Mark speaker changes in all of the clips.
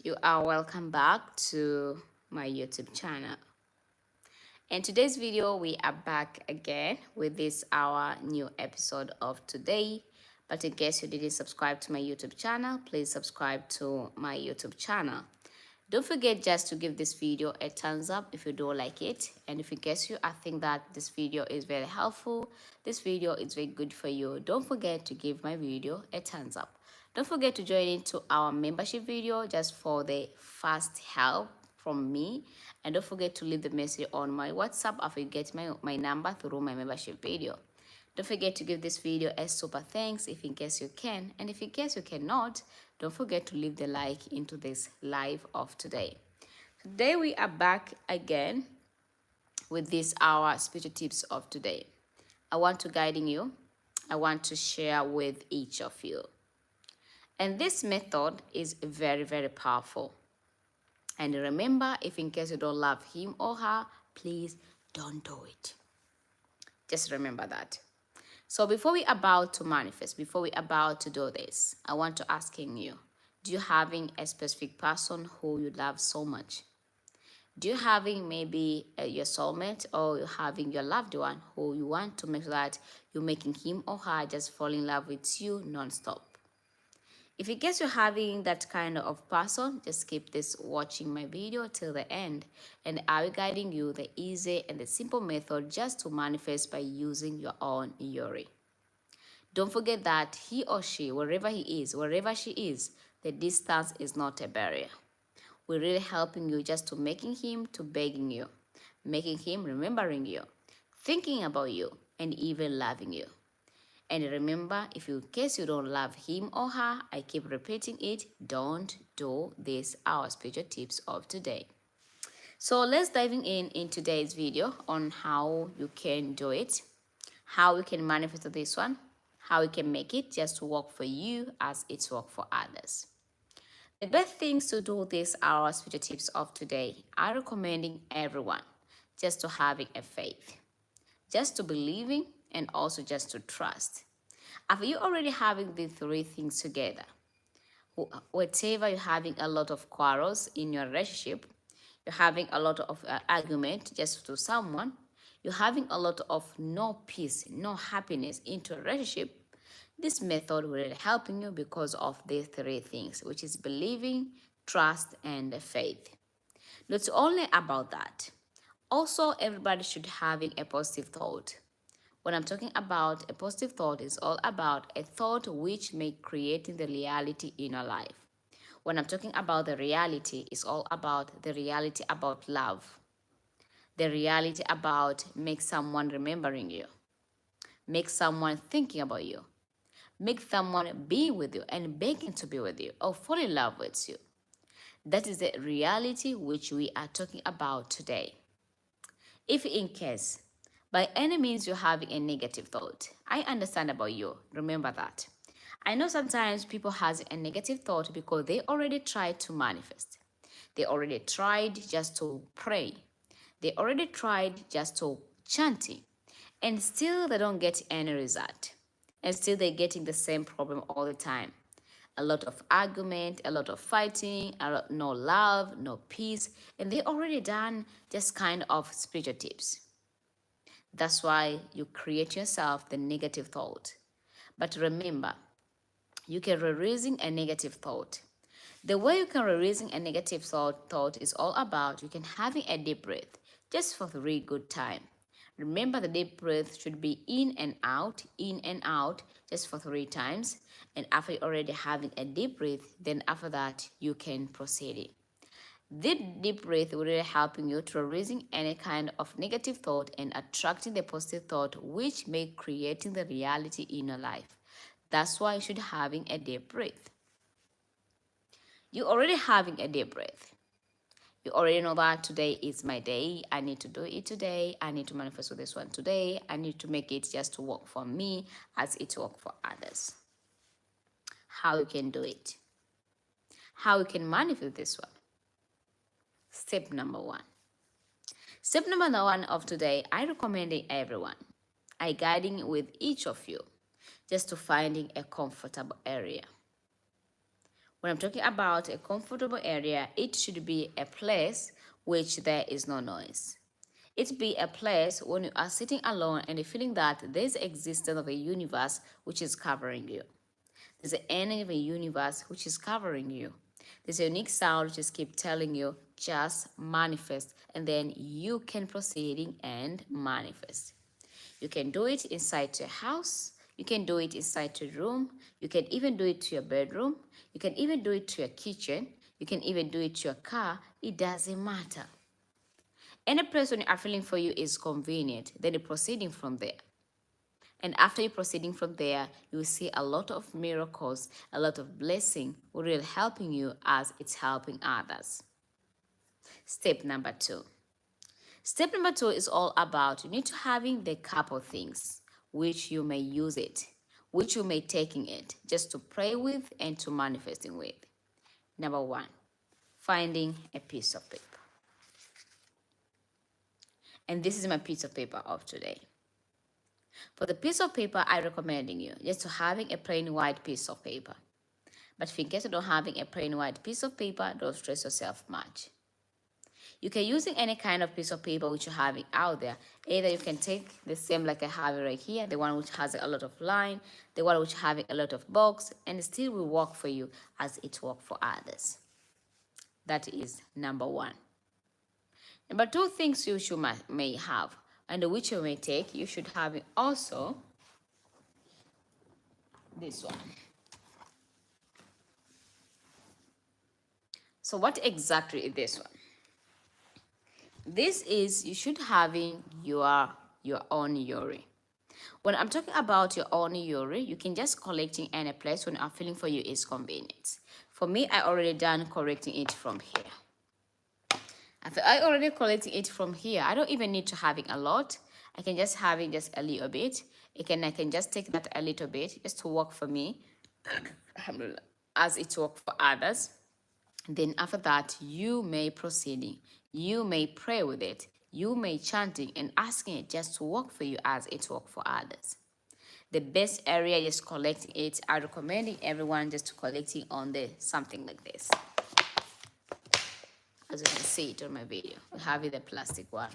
Speaker 1: You are welcome back to my YouTube channel. In today's video, we are back again with this our new episode of today. But in case you didn't subscribe to my YouTube channel, please subscribe to my YouTube channel. Don't forget just to give this video a thumbs up if you don't like it. And if in case you think that this video is very helpful, this video is very good for you, don't forget to give my video a thumbs up. Don't forget to join into our membership video just for the fast help from me. And don't forget to leave the message on my WhatsApp after you get my number through my membership video. Don't forget to give this video a super thanks if in case you can. And if in case you cannot, don't forget to leave the like into this live of today. Today we are back again with this our spiritual tips of today. I want to guiding you. I want to share with each of you. And this method is very, very powerful. And remember, if in case you don't love him or her, please don't do it. Just remember that. So before we about to manifest, before we about to do this, I want to asking you, do you having a specific person who you love so much? Do you having maybe your soulmate, or you having your loved one who you want to make sure that you're making him or her just fall in love with you non-stop? If in case you're having that kind of person, just keep this watching my video till the end, and I'll be guiding you the easy and the simple method just to manifest by using your own URINE. Don't forget that he or she, wherever he is, wherever she is, the distance is not a barrier. We're really helping you just to making him to begging you, making him remembering you, thinking about you, and even loving you. And remember, if in case you don't love him or her, I keep repeating it, don't do this, our spiritual tips of today. So let's diving in today's video on how you can do it, how you can manifest this one, how you can make it just to work for you as it's work for others. The best things to do this, our spiritual tips of today, I recommending everyone just to having a faith, just to believing, and also just to trust. After you already having the three things together, whatever you're having a lot of quarrels in your relationship, you're having a lot of argument just to someone, you're having a lot of no peace, no happiness into a relationship, this method will really helping you because of these three things, which is believing, trust, and faith. Not only about that, also everybody should having a positive thought. When I'm talking about a positive thought, it's all about a thought which may creating the reality in your life. When I'm talking about the reality, it's all about the reality about love. The reality about make someone remembering you. Make someone thinking about you. Make someone be with you and begging to be with you or fall in love with you. That is the reality which we are talking about today. If in case, by any means you're having a negative thought, I understand about you. Remember that. I know sometimes people has a negative thought because they already tried to manifest. They already tried just to pray. They already tried just to chanting. And still they don't get any result. And still they're getting the same problem all the time. A lot of argument, a lot of fighting, no love, no peace, and they already done just kind of spiritual tips. That's why you create yourself the negative thought. But remember, you can reason a negative thought. The way you can reason a negative thought is all about you can having a deep breath just for 3 good time. Remember, the deep breath should be in and out, just for 3 times. And after you already having a deep breath, then after that, you can proceed it. This deep breath will really helping you to raising any kind of negative thought and attracting the positive thought, which may creating the reality in your life. That's why you should having a deep breath. You already having a deep breath. You already know that today is my day. I need to do it today. I need to manifest with this one today. I need to make it just to work for me as it work for others. How you can do it? How you can manifest this one? Step number 1. Step number 1 of today, I recommending everyone. I guiding with each of you just to finding a comfortable area. When I'm talking about a comfortable area, it should be a place which there is no noise. It be a place when you are sitting alone and you're feeling that there's existence of a universe which is covering you. There's an energy of a universe which is covering you. There's a unique sound which just keep telling you just manifest, and then you can proceed and manifest. You can do it inside your house. You can do it inside your room. You can even do it to your bedroom. You can even do it to your kitchen. You can even do it to your car. It doesn't matter. Any place when you are feeling for you is convenient, then you're proceeding from there. And after you're proceeding from there, you will see a lot of miracles, a lot of blessing will helping you as it's helping others. Step number 2. Step number 2 is all about you need to having the couple things which you may use it, which you may taking it just to pray with and to manifesting with. Number 1, finding a piece of paper. And this is my piece of paper of today. For the piece of paper, I recommending you just to having a plain white piece of paper. But if in case you don't having a plain white piece of paper, don't stress yourself much. You can using any kind of piece of paper which you're having out there. Either you can take the same like I have it right here, the one which has a lot of line, the one which having a lot of box, and it still will work for you as it work for others. That is number 1. Number 2 things you should may have, and which you may take, you should have also this one. So what exactly is this one? This is, you should having your own urine. When I'm talking about your own urine, you can just collecting any place when I'm feeling for you is convenient. For me, I already done collecting it from here. After I already collecting it from here, I don't even need to having a lot. I can just having just a little bit. I can just take that a little bit just to work for me, as it work for others. Then after that, you may proceeding. You may pray with it. You may chanting and asking it just to work for you as it work for others. The best area is collecting it. I recommending everyone just to collecting on the something like this. As you can see it on my video, we have it the plastic one.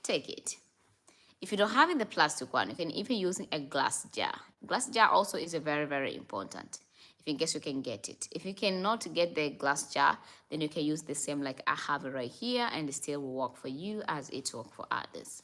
Speaker 1: Take it. If you don't have it the plastic one, you can even using a glass jar. Glass jar also is a very, very important. If in case you can get it. If you cannot get the glass jar, then you can use the same like I have it right here, and it still will work for you as it work for others.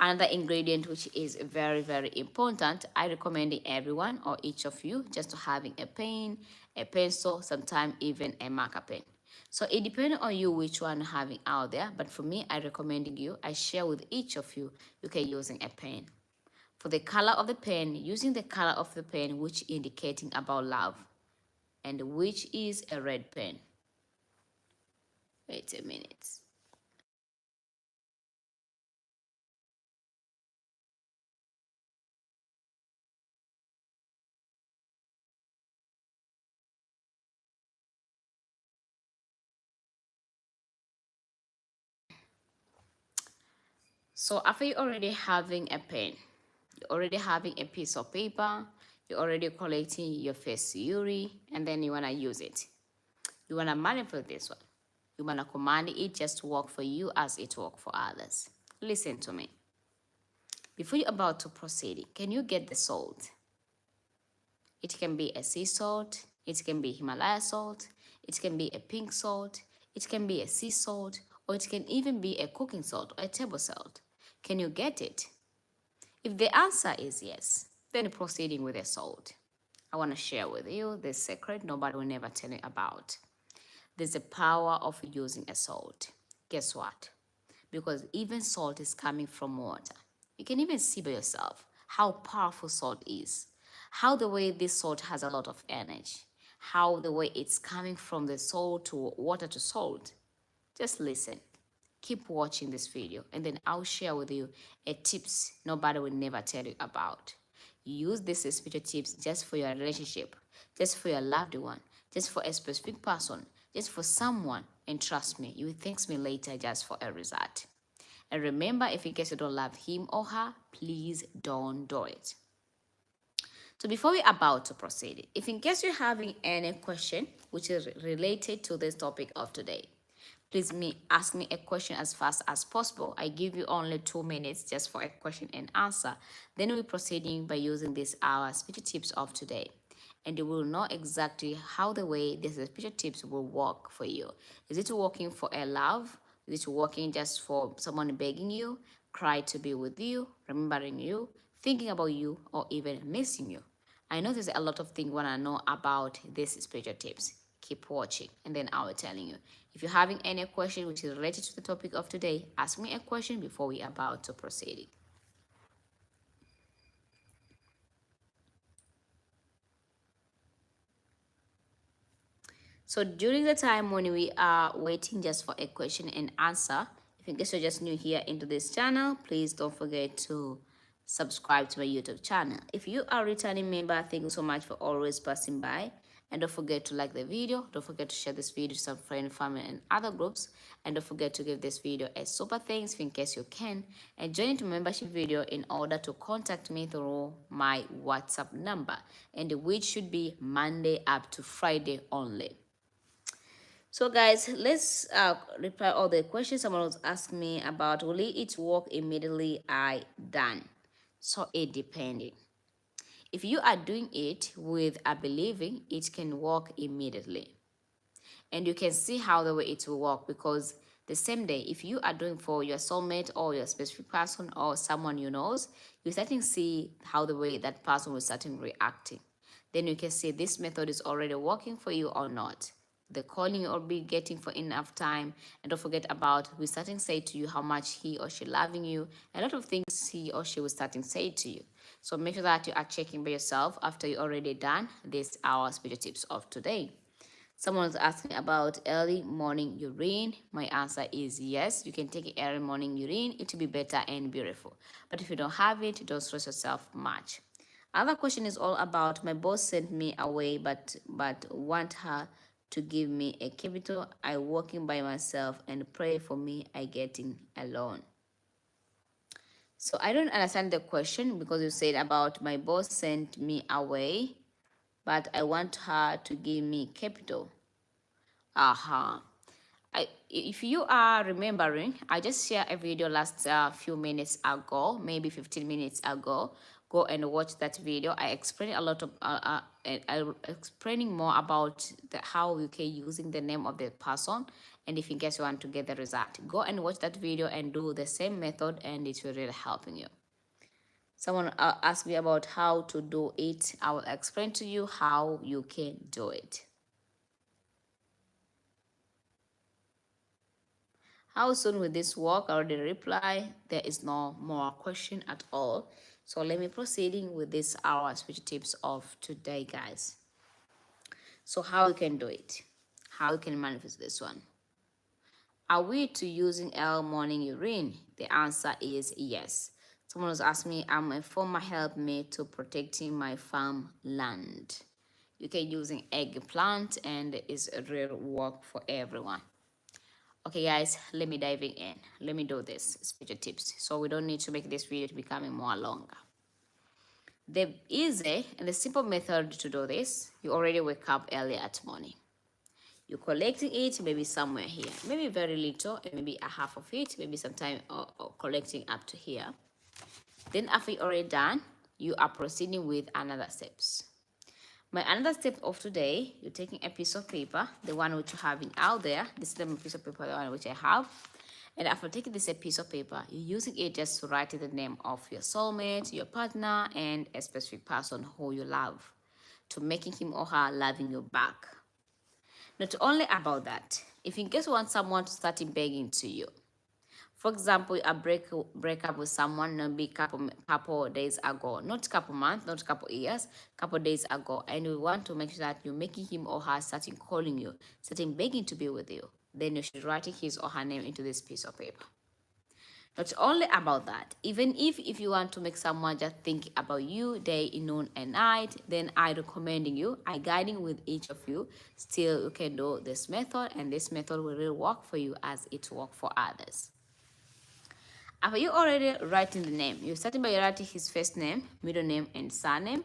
Speaker 1: Another ingredient which is very, very important, I recommend everyone or each of you just to having a pen, a pencil, sometimes even a marker pen. So it depends on you which one having out there, but for me, I recommending you, I share with each of you, you can using a pen. For the color of the pen, using the color of the pen which indicating about love, and which is a red pen. Wait a minute. So after you already having a pen, you're already having a piece of paper, you're already collecting your first urine, and then you wanna use it. You wanna manipulate this one. You wanna command it just to work for you as it work for others. Listen to me. Before you're about to proceed, can you get the salt? It can be a sea salt, it can be Himalaya salt, it can be a pink salt, it can be a sea salt, or it can even be a cooking salt or a table salt. Can you get it? If the answer is yes, then proceeding with the salt. I want to share with you this secret nobody will never tell you about. There's a power of using a salt. Guess what? Because even salt is coming from water. You can even see by yourself how powerful salt is. How the way this salt has a lot of energy. How the way it's coming from the salt to water to salt. Just listen. Keep watching this video, and then I'll share with you a tips nobody will never tell you about. Use this spiritual tips just for your relationship, just for your loved one, just for a specific person, just for someone, and trust me, you will thank me later just for a result. And remember, if in case you don't love him or her, please don't do it. So before we about to proceed, if in case you're having any question which is related to this topic of today, please ask me a question as fast as possible. I give you only 2 minutes just for a question and answer. Then we're proceeding by using these our speech tips of today. And you will know exactly how the way these speech tips will work for you. Is it working for a love? Is it working just for someone begging you, cry to be with you, remembering you, thinking about you, or even missing you? I know there's a lot of things you want to know about these spiritual tips. Keep watching and then I will telling you. If you're having any question which is related to the topic of today, ask me a question before we about to proceed. So during the time when we are waiting just for a question and answer, if in case you're just new here into this channel, please don't forget to subscribe to my YouTube channel. If you are a returning member, thank you so much for always passing by. And don't forget to like the video. Don't forget to share this video to some friends, family, and other groups. And don't forget to give this video a super thanks in case you can. And join into membership video in order to contact me through my WhatsApp number. And which should be Monday up to Friday only. So guys, let's reply all the questions someone was asking me about. Will it work immediately? I done. So it depending. If you are doing it with a believing, it can work immediately. And you can see how the way it will work because the same day, if you are doing for your soulmate or your specific person or someone you knows, you starting see how the way that person will starting reacting. Then you can see this method is already working for you or not. The calling you'll be getting for enough time, and don't forget about we starting say to you how much he or she loving you. A lot of things he or she will starting say to you. So make sure that you are checking by yourself after you already done this our spiritual tips of today. Someone's asking about early morning urine. My answer is yes. You can take early morning urine. It will be better and beautiful. But if you don't have it, don't stress yourself much. Other question is all about my boss sent me away, but want her to give me a capital. I working by myself and pray for me. I getting alone. So I don't understand the question because you said about my boss sent me away, but I want her to give me capital. Aha. If you are remembering, I just shared a video last few minutes ago, maybe 15 minutes ago. Go and watch that video. I explained a lot of, I explaining more about how you can using the name of the person. And if in case you want to get the result, go and watch that video and do the same method and it will really helping you. Someone asked me about how to do it. I will explain to you how you can do it. How soon will this work? I already reply. There is no more question at all. So let me proceeding with this our speech tips of today, guys. So how you can do it? How you can manifest this one? Are we to using early morning urine? The answer is yes. Someone was asking me, I'm a former helpmate to protecting my farm land. You can using eggplant and it's a real work for everyone. Okay guys, let me diving in. Let me do this spiritual tips so we don't need to make this video to becoming more longer. The easy and the simple method to do this, you already wake up early at morning. You're collecting it maybe somewhere here, maybe very little, and maybe a half of it, maybe sometime or collecting up to here. Then after you're already done, you are proceeding with another steps. My another step of today, you're taking a piece of paper, the one which you're having out there. This is the piece of paper, the one which I have. And after taking this piece of paper, you're using it just to write the name of your soulmate, your partner, and a specific person who you love, to making him or her loving you back. Not only about that, if in case you want someone to start begging to you, for example, a break up with someone maybe couple days ago, not couple months, not couple years, couple days ago, and we want to make sure that you're making him or her starting calling you, starting begging to be with you, then you should write his or her name into this piece of paper. Not only about that, even if you want to make someone just think about you day, noon, and night, then I recommending you, I guiding with each of you. Still, you can do this method, and this method will really work for you as it work for others. After you already writing the name, you're starting by writing his first name, middle name, and surname.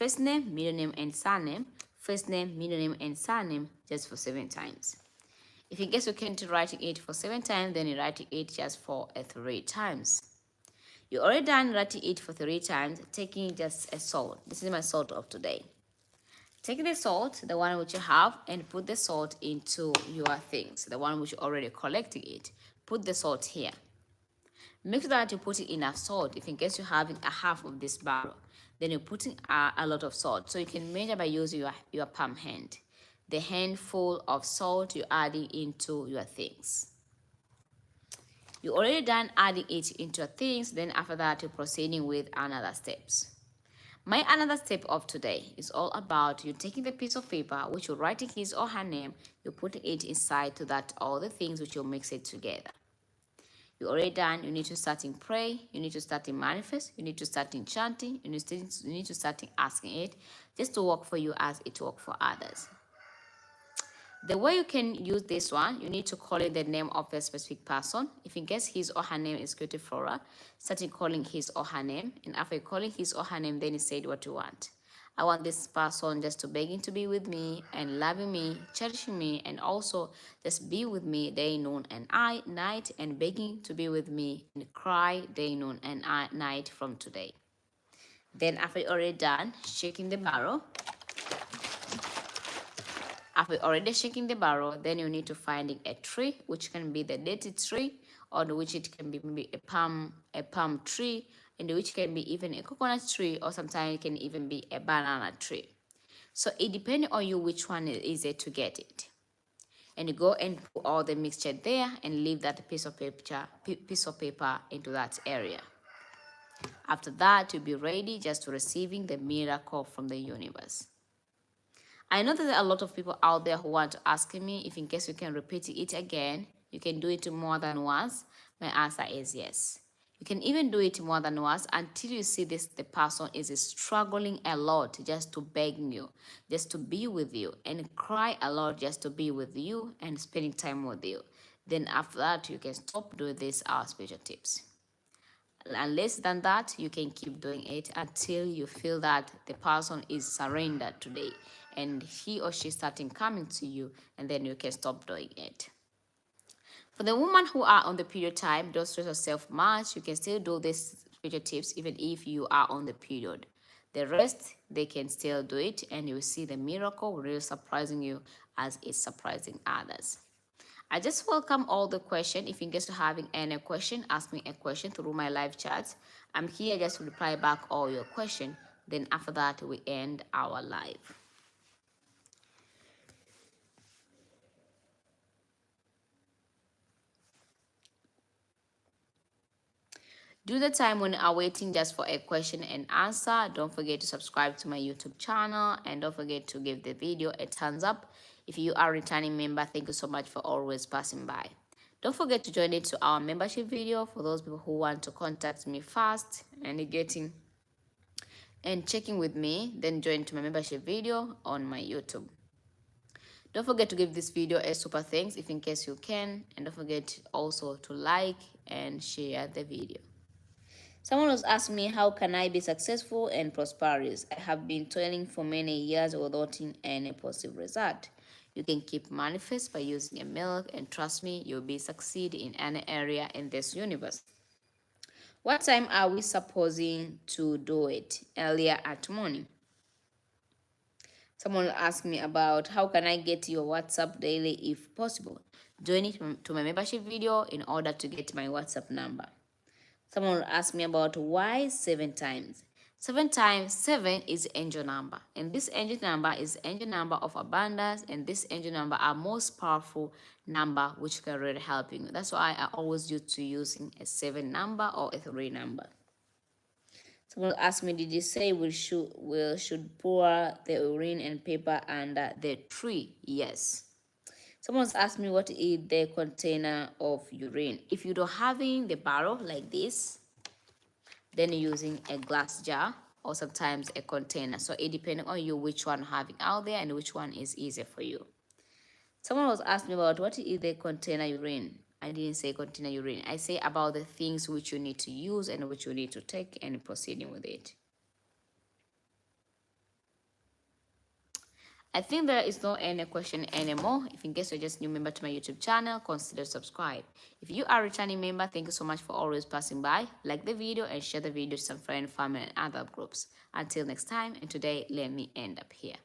Speaker 1: First name, middle name, and surname. First name, middle name, and surname just for 7 times. If in case you can't write it for 7 times, then you write it just for 3 times. You already done writing it for 3 times, taking just a salt. This is my salt of today. Take the salt, the one which you have, and put the salt into your things, the one which you already collected it. Put the salt here. Make sure that you put in enough salt. If in case you're having a half of this barrel, then you're putting a lot of salt. So you can measure by using your palm hand. The handful of salt you're adding into your things. You already done adding it into your things, then after that you're proceeding with another steps. My another step of today is all about you taking the piece of paper which you're writing his or her name, you put it inside to that all the things which you'll mix it together. You already done, you need to start in pray, you need to start in manifest, you need to start in chanting, you need to start in asking it just to work for you as it works for others. The way you can use this one, you need to call in the name of a specific person. If in case his or her name is Cutie Flora, start calling his or her name. And after calling his or her name, then you say what you want. I want this person just to begging to be with me and loving me, cherishing me, and also just be with me day, noon, and night, and begging to be with me and cry day, noon, and night from today. Then after you're already done shaking the barrel, after already shaking the barrel, then you need to find a tree, which can be the dated tree, or which it can be maybe a palm tree, and which can be even a coconut tree, or sometimes it can even be a banana tree. So it depends on you which one is easier to get it. And you go and put all the mixture there and leave that piece of paper into that area. After that, you'll be ready just to receiving the miracle from the universe. I know that there are a lot of people out there who want to ask me if in case you can repeat it again, you can do it more than once. My answer is yes. You can even do it more than once until you see the person is struggling a lot just to beg you, just to be with you, and cry a lot just to be with you and spending time with you. Then after that, you can stop doing these spiritual tips. And less than that, you can keep doing it until you feel that the person is surrendered today and he or she starting coming to you, and then you can stop doing it. For the women who are on the period time, don't stress yourself much. You can still do these spiritual tips even if you are on the period. The rest, they can still do it, and you will see the miracle really surprising you as it's surprising others. I just welcome all the question. If in case you're having any question, ask me a question through my live chat. I'm here just to reply back all your question. Then after that, we end our live. During the time when you are waiting just for a question and answer, don't forget to subscribe to my YouTube channel and don't forget to give the video a thumbs up. If you are a returning member, thank you so much for always passing by. Don't forget to join into our membership video for those people who want to contact me fast and getting and checking with me, then join to my membership video on my YouTube. Don't forget to give this video a super thanks if in case you can, and don't forget also to like and share the video. Someone was asking me, how can I be successful and prosperous? I have been toiling for many years without any positive result. You can keep manifest by using a milk, and trust me, you'll be succeed in any area in this universe. What time are we supposing to do it? Earlier at morning. Someone asked me about how can I get your WhatsApp daily if possible. Join it to my membership video in order to get my WhatsApp number. Someone asked me about why 7 times. 7 times 7 is angel number, and this angel number is angel number of abundance, and this angel number are most powerful number which can really help you. That's why I always used to using a 7 number or a 3 number. Someone asked me, did you say we should pour the urine and paper under the tree? Yes. Someone's asked me what is the container of urine. If you don't having the barrel like this, then you're using a glass jar or sometimes a container. So it depends on you which one having out there and which one is easier for you. Someone was asking me about what is the container urine. I didn't say container urine. I say about the things which you need to use and which you need to take and proceeding with it. I think there is no any question anymore. If in case you're just new member to my YouTube channel, consider subscribe. If you are a returning member, thank you so much for always passing by. Like the video and share the video to some friend, family, and other groups. Until next time, and today, let me end up here.